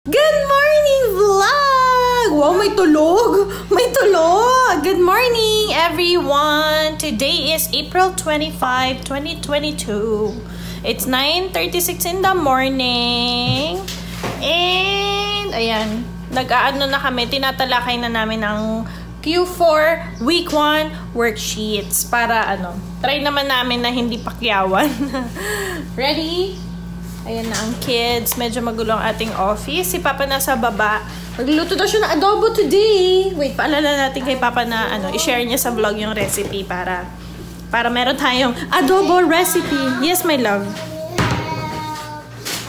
Good morning, vlog! Wow, may tulog! May tulog! Good morning, everyone! Today is April 25, 2022. It's 9:36 in the morning. And, ayan, nag-aano na kami, tinatalakay na namin ang Q4 Week 1 worksheets para try naman namin na hindi pakyawan. Ready? Ayan na ang kids. Medyo magulo ang ating office. Si Papa nasa baba. Magluluto daw siya ng adobo today. Wait, paalala natin kay Papa na i-share niya sa vlog yung recipe para meron tayong adobo recipe. Yes, my love.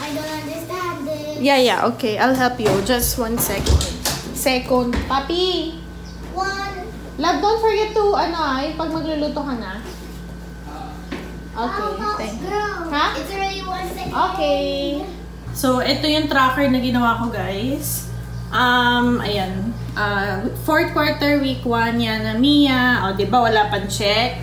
I don't understand it. Yeah, okay. I'll help you. Just 1 second. Papi. Love, don't forget to, pag magluluto ka na. Okay, thank you. Ha? It's already 1 second. Okay. So, ito yung tracker na ginawa ko, guys. Ayan. 4th quarter, week 1, yan na Mia. O, diba, wala pang check.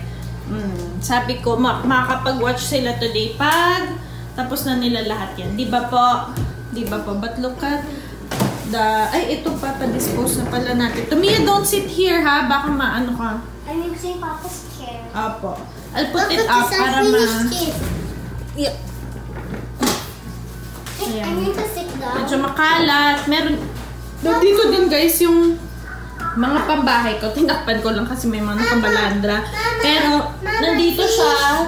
Sabi ko, makakapag-watch sila today pag tapos na nila lahat yan. Diba po? Diba po? But look at ay, ito pa-dispose na pala natin. Mia, don't sit here, ha? Baka maano ka. I'm using Papa's chair. Apo. I'll put it up para Yeah. I need to sit down. Medyo makalat. Meron. Dito din, guys, yung mga pambahay ko. Tinakpan ko lang kasi may mga nakabalandra. Pero, nandito siya.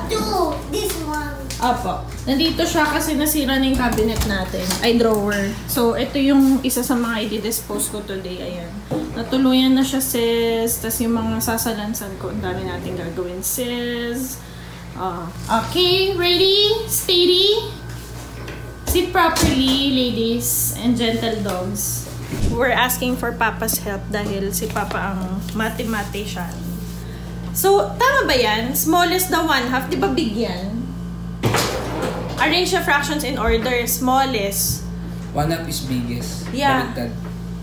This one. Apo. Nandito siya kasi nasira na yung cabinet natin. Ay, drawer. So, ito yung isa sa mga i-dispose ko today. Ayan. Natuluyan na siya, sis. Tapos yung mga sasalansan ko, ang dami natin gagawin, sis. Okay, ready? Steady? Sit properly, ladies and gentle dogs. We're asking for Papa's help dahil si Papa ang mathematician. So, tama ba yan? Smallest the 1/2. Di ba big yan? Arrange the fractions in order. Smallest. 1/2 is biggest. Yeah. Baliktad.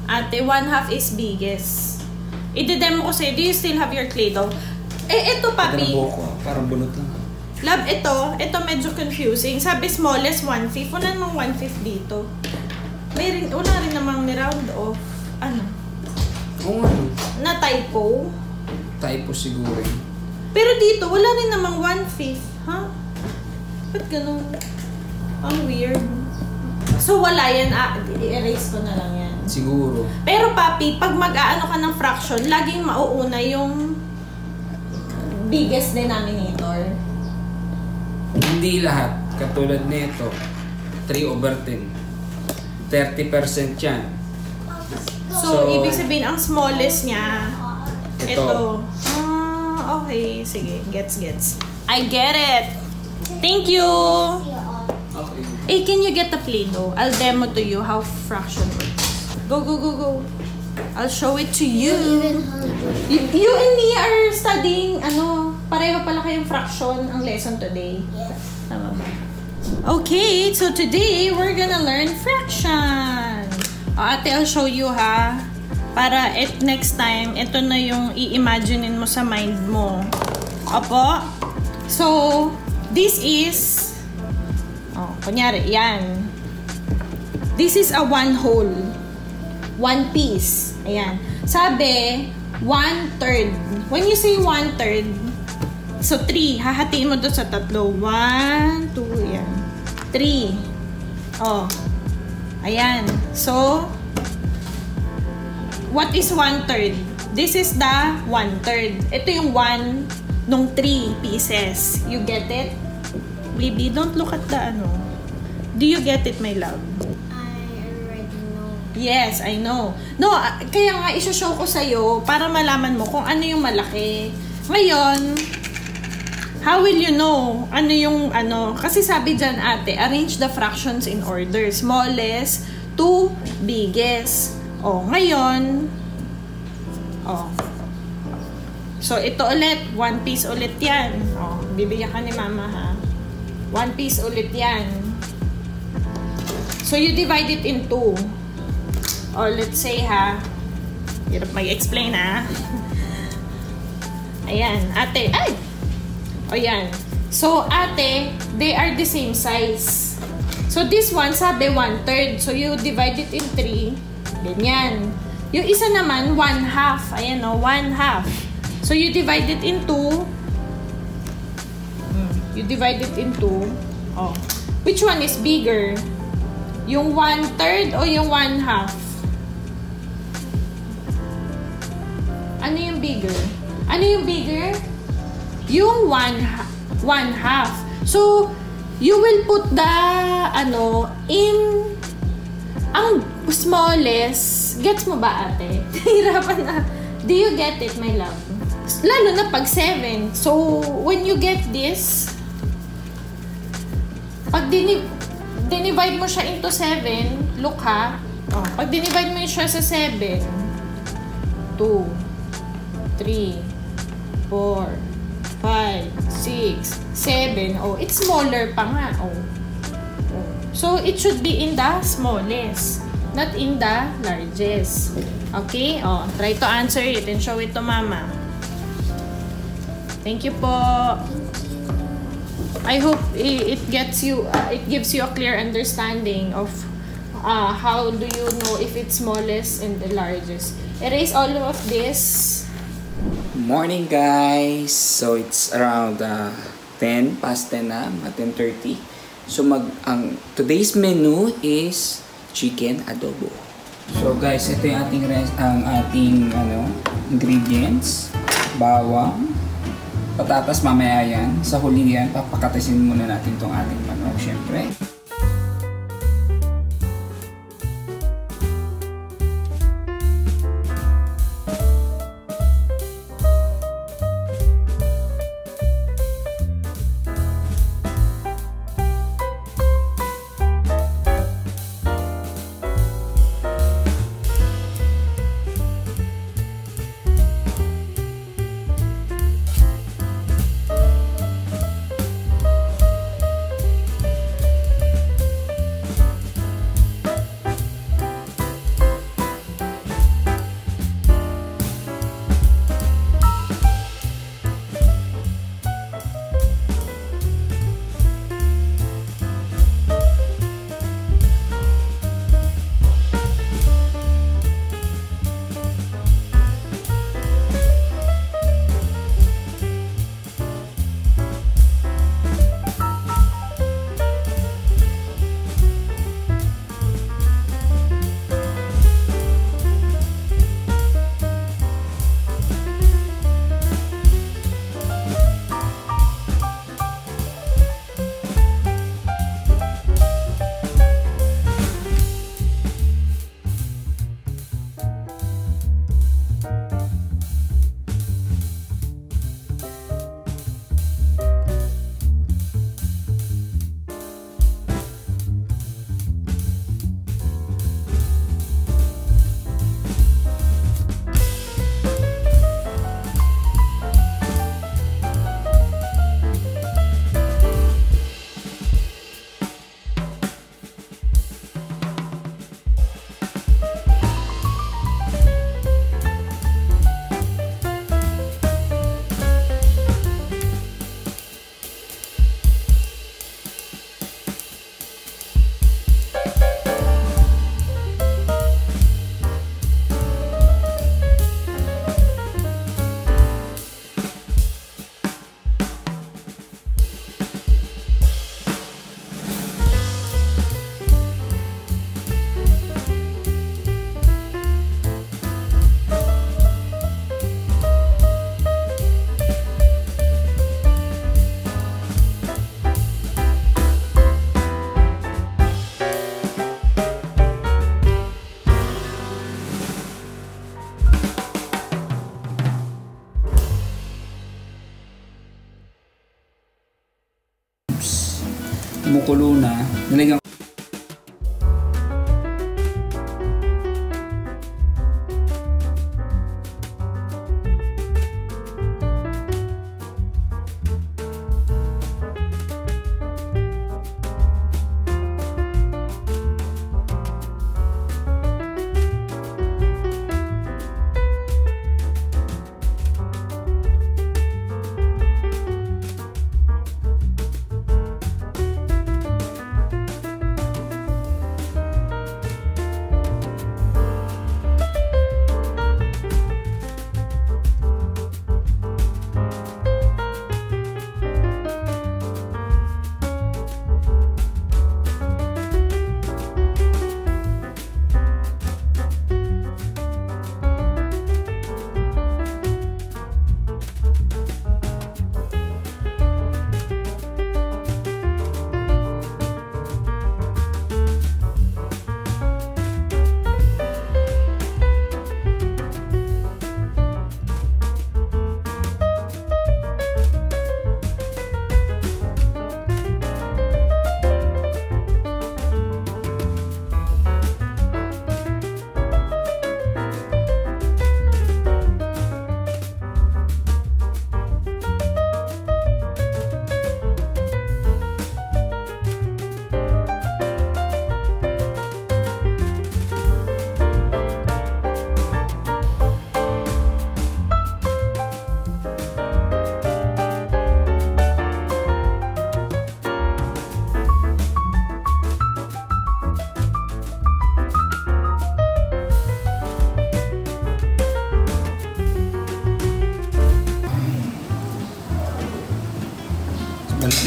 Ate, 1/2 is biggest. I-demo ko sa'yo. Do you still have your clay dough? Ito, Papi. Ito na buko. Parang bunot lang. Love, ito medyo confusing. Sabi smallest 1/5. Wala namang 1/5 dito. Wala rin namang ni-round off. Oo nga. Na typo. Typo siguro. Pero dito, wala rin namang 1/5. Ha? Ba't ganun? Ang weird. So, wala yan. I-erase ko na lang yan. Siguro. Pero, Papi, pag mag-aano ka ng fraction, laging mauuna yung biggest denominator. Hindi lahat. Katulad nito. 3/10. 30% yan. So, ibig sabihin, ang smallest niya, ito. Okay. Sige. Gets. I get it. Thank you. Okay. Can you get the Play-Doh? I'll demo to you how fraction works. Go. I'll show it to you. You and me are studying, pareho pala kayong fraction ang lesson today. Yes. Tama ba? Okay, so today we're gonna learn fraction. Ate, I'll show you, ha. Para next time, ito na yung i-imaginein mo sa mind mo. Opo? So, this is, kunyari, yan. This is a 1 whole. 1 piece. Ayan. Sabi, 1/3. When you say 1/3, so 3. Hahatiin mo doon sa 3. 1, 2, yan. 3. Ayan. So, what is 1/3? This is the 1/3. Ito yung 1 nung 3 pieces. You get it? Baby, don't look at the Do you get it, my love? I already know. Yes, I know. No, kaya nga isa-show ko sa'yo para malaman mo kung ano yung malaki. Ngayon, how will you know ano yung Kasi sabi dyan, ate, arrange the fractions in order. Smallest to biggest. Ngayon, so, ito ulit. 1 piece ulit yan. Bibigyan ka ni mama, ha? 1 piece ulit yan. So, you divide it in 2. Or let's say, ha? Hirap mag-explain, ha? Ayan. Ate, yan. So, ate, they are the same size. So, this one, sabi 1/3. So, you divide it in 3. Ganyan. Yung isa naman, 1/2. Ayan o, 1/2. So, you divide it in 2. You divide it in 2. Oh. Which one is bigger? Yung 1/3 o yung 1/2? Ano yung bigger? Ano yung bigger? Yung 1/2. So, you will put the, in, ang smallest, gets mo ba ate? Hirapan na. Do you get it, my love? Lalo na pag 7. So, when you get this, pag dinivide mo siya into 7, look ha. Oh, pag dinivide mo siya sa 7, 2, 3, 4, 5, 6, 7. Oh, it's smaller pa nga. Oh. So, it should be in the smallest, not in the largest. Okay? Oh, try to answer it and show it to mama. Thank you po. I hope it gives you a clear understanding of how do you know if it's smallest and the largest. Erase all of this. Morning guys! So it's around 10 past 10 na, 10:30. So ang today's menu is chicken adobo. So guys, ito yung ating ingredients. Bawang, patatas mamaya yan. Sa huli yan, papakatasin muna natin tong ating manok, syempre. Kumukulo na, nilagyan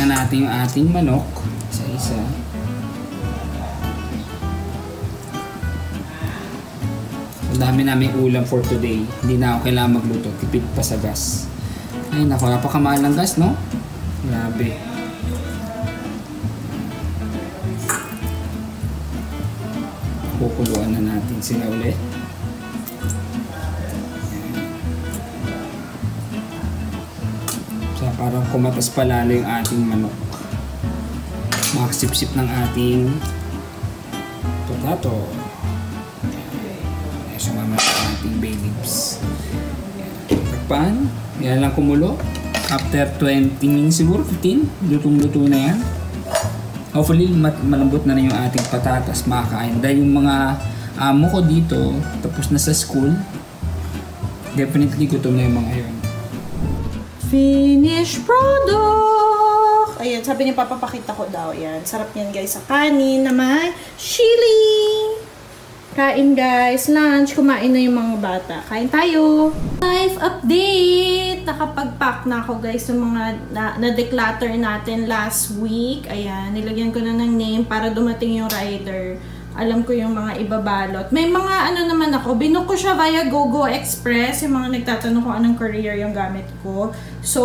natin yung ating manok. Isa-isa. Ang dami namin ulam for today. Hindi na ako kailangan magluto. Tipid pa sa gas. Ay naku, napakamahal ng gas, no? Grabe. Kukuluan na natin sila ulit. So, parang kumatas palalo yung ating manok. Makasip-sip ng ating potato. Sumama sa ating bay leaves. Takpan. Yan lang kumulo. After 20 minutes siguro, 15, lutong-luto na yan. Hopefully, malambot na rin yung ating patatas makakain. Dahil yung mga amo ko dito, tapos na sa school, definitely gutom na yung mga yun. Finished product! Ayan, sabi niya papapakita ko daw. Ayan, sarap yan guys sa kanin na may chili! Kain guys, lunch, kumain na yung mga bata. Kain tayo! Life update! Nakapag-pack na ako guys ng mga na-declutter natin last week. Ayan, nilagyan ko na ng name para dumating yung rider. Alam ko yung mga ibabalot. May mga ano naman ako, binook ko siya via GoGo Express. Yung mga nagtatanong kung anong courier yung gamit ko. So,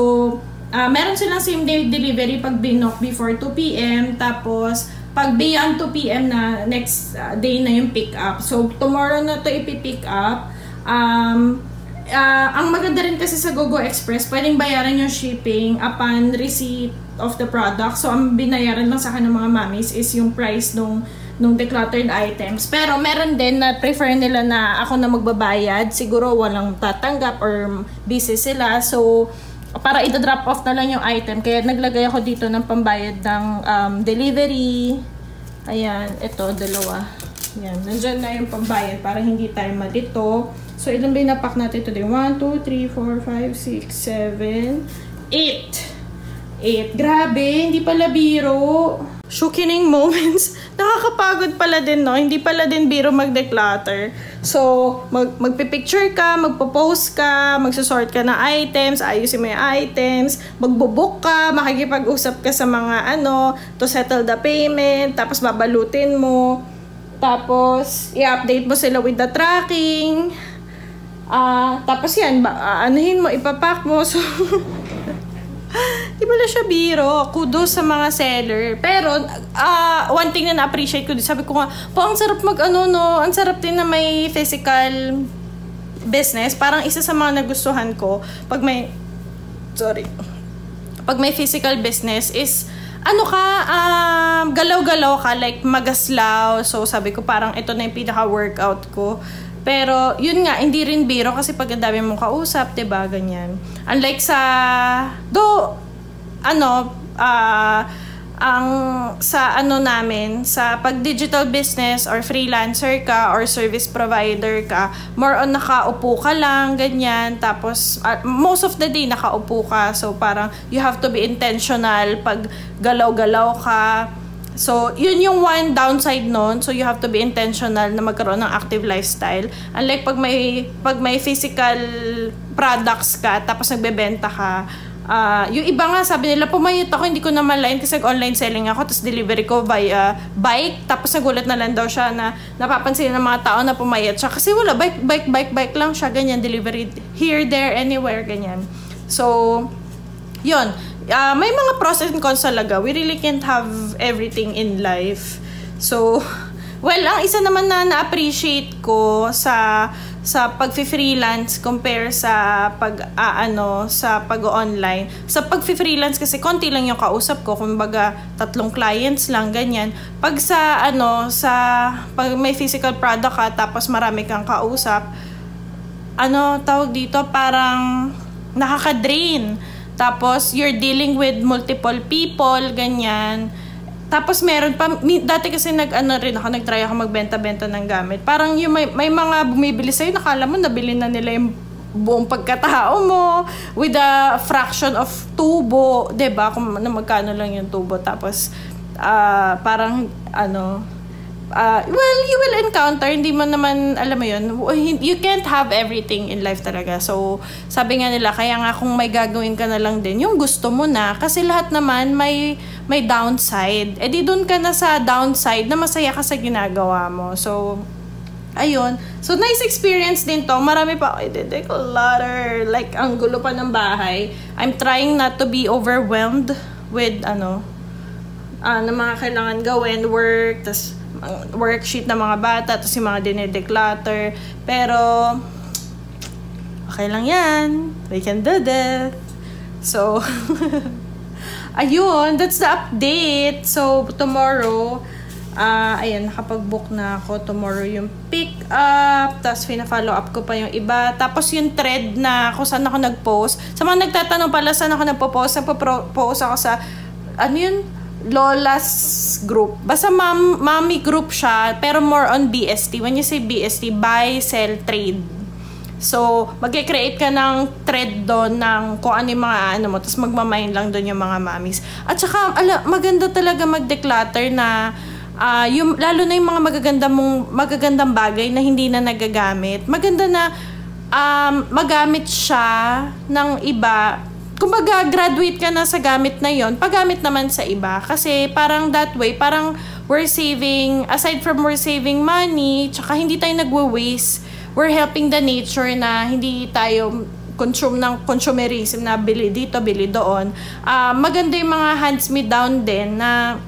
meron silang same day delivery pag binook before 2 PM. Tapos, pag beyond 2 PM na next day na yung pick up. So, tomorrow na to ipipick up. Ang maganda rin kasi sa GoGo Express, pwedeng bayaran yung shipping upon receipt of the product. So, ang binayaran lang sa akin ng mga mommies is yung price nung decluttered items. Pero meron din na prefer nila na ako na magbabayad. Siguro walang tatanggap or busy sila. So, para i-drop off na lang yung item. Kaya naglagay ako dito ng pambayad ng delivery. Ayan, ito, dalawa. Ayan, nandyan na yung pambayad para hindi tayo malito. So, ilan ba yung napack natin today? 1, 2, 3, 4, 5, 6, 7, 8. 8. Grabe, hindi pala biro. Shooking moments. Nakakapagod pala din, no? Hindi pala din biro mag-declutter. So, magpipicture ka, magpo-post ka, magsusort ka ng items, ayusin mo yung items, magbubook ka, makikipag-usap ka sa mga to settle the payment, tapos babalutin mo, tapos i-update mo sila with the tracking, tapos yan, anuhin mo, ipapack mo, so... Di pala siya biro. Kudos sa mga seller. Pero, one thing na na-appreciate ko, sabi ko nga, ang sarap ang sarap din na may physical business. Parang isa sa mga nagustuhan ko, pag may physical business is, galaw-galaw ka, like magaslaw. So, sabi ko, parang ito na yung pinaka-workout ko. Pero, yun nga, hindi rin biro kasi pag ang dami mong kausap, diba, ganyan. Unlike sa, namin, sa pag digital business or freelancer ka or service provider ka, more on nakaupo ka lang, ganyan. Tapos, most of the day nakaupo ka. So, parang you have to be intentional pag galaw-galaw ka. So, yun yung one downside nun. So, you have to be intentional na magkaroon ng active lifestyle. Unlike pag may physical products ka, tapos nagbebenta ka, yung iba nga, sabi nila, pumayot ako, hindi ko na malain kasi online selling ako, tapos delivery ko via bike, tapos nagulat na lang daw siya na napapansin ng mga tao na pumayot siya. Kasi wala, bike lang siya, ganyan, delivery here, there, anywhere, ganyan. So, yun. May mga pros and cons talaga. We really can't have everything in life. So, well, ang isa naman na na-appreciate ko sa pag-freelance compare sa pag-online. Sa pag-freelance kasi konti lang yung kausap ko, kumbaga 3 clients lang, ganyan. Pag pag may physical product ka tapos marami kang kausap, tawag dito, parang nakaka-drain. Tapos, you're dealing with multiple people, ganyan. Tapos, meron pa, dati kasi nagtry ako magbenta-benta ng gamit. Parang yung may mga bumibili sa'yo, nakala mo, nabili na nila yung buong pagkatao mo with a fraction of tubo, 'di ba? Kung magkano lang yung tubo. Tapos, parang, well, you will encounter, hindi mo naman, alam mo yun, you can't have everything in life talaga. So, sabi nga nila, kaya nga kung may gagawin ka na lang din, yung gusto mo na, kasi lahat naman may downside. Eh di dun ka na sa downside na masaya ka sa ginagawa mo. So, ayun. So, nice experience din to. Marami pa ako i-declutter. Like, ang gulo pa ng bahay. I'm trying not to be overwhelmed with, na mga kailangan gawin, work, tas worksheet ng mga bata, tas yung mga dinideclutter. Pero, okay lang yan. We can do that. So, ayun, that's the update. So, tomorrow, ayun, nakapag-book na ako. Tomorrow yung pick up, tapos fina-follow up ko pa yung iba. Tapos yung thread na kung saan ako nag-post. Sa mga nagtatanong pala saan ako nagpo-post, nagpo-post ako sa, Lola's group. Basta mommy group siya, pero more on BST. When you say BST, buy, sell, trade. So, mag-create ka ng thread doon ng kung ano yung mga mo, tapos magmamain lang doon yung mga mommies. At saka, maganda talaga mag-declutter na lalo na yung mga magagandang bagay na hindi na nagagamit. Maganda na magamit siya ng iba. Kumbaga, graduate ka na sa gamit na yon, paggamit naman sa iba. Kasi parang that way, parang we're saving, aside from we're saving money, tsaka hindi tayo nagwa-waste, we're helping the nature na hindi tayo consume ng consumerism na bili dito, bili doon. Maganda yung mga hands-me-down din na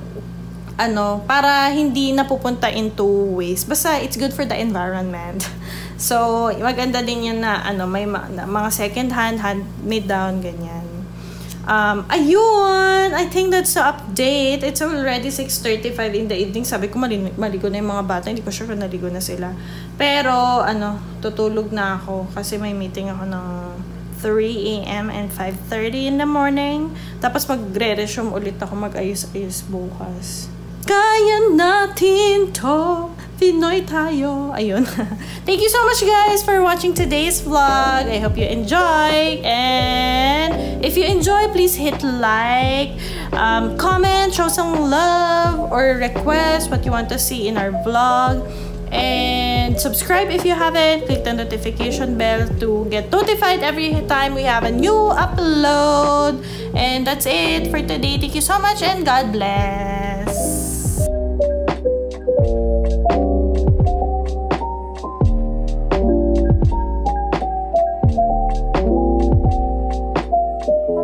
para hindi napupunta into waste. Basta, it's good for the environment. So, maganda din yan na may mga second-hand, hand-me-down, ganyan. Ayun, I think that's the update. It's already 6:35 in the evening. Sabi ko maligo na yung mga bata. Hindi ko sure kung naligo na sila. Pero, tutulog na ako kasi may meeting ako ng 3 a.m. and 5:30 in the morning. Tapos magre-resume ulit ako, mag-ayos-ayos bukas. Kaya natin to, Pinoy tayo. Ayun. Thank you so much guys for watching today's vlog. I hope you enjoy. And if you enjoy, please hit like, comment, show some love, or request what you want to see in our vlog. And subscribe if you haven't. Click the notification bell to get notified every time we have a new upload. And that's it for today. Thank you so much and God bless.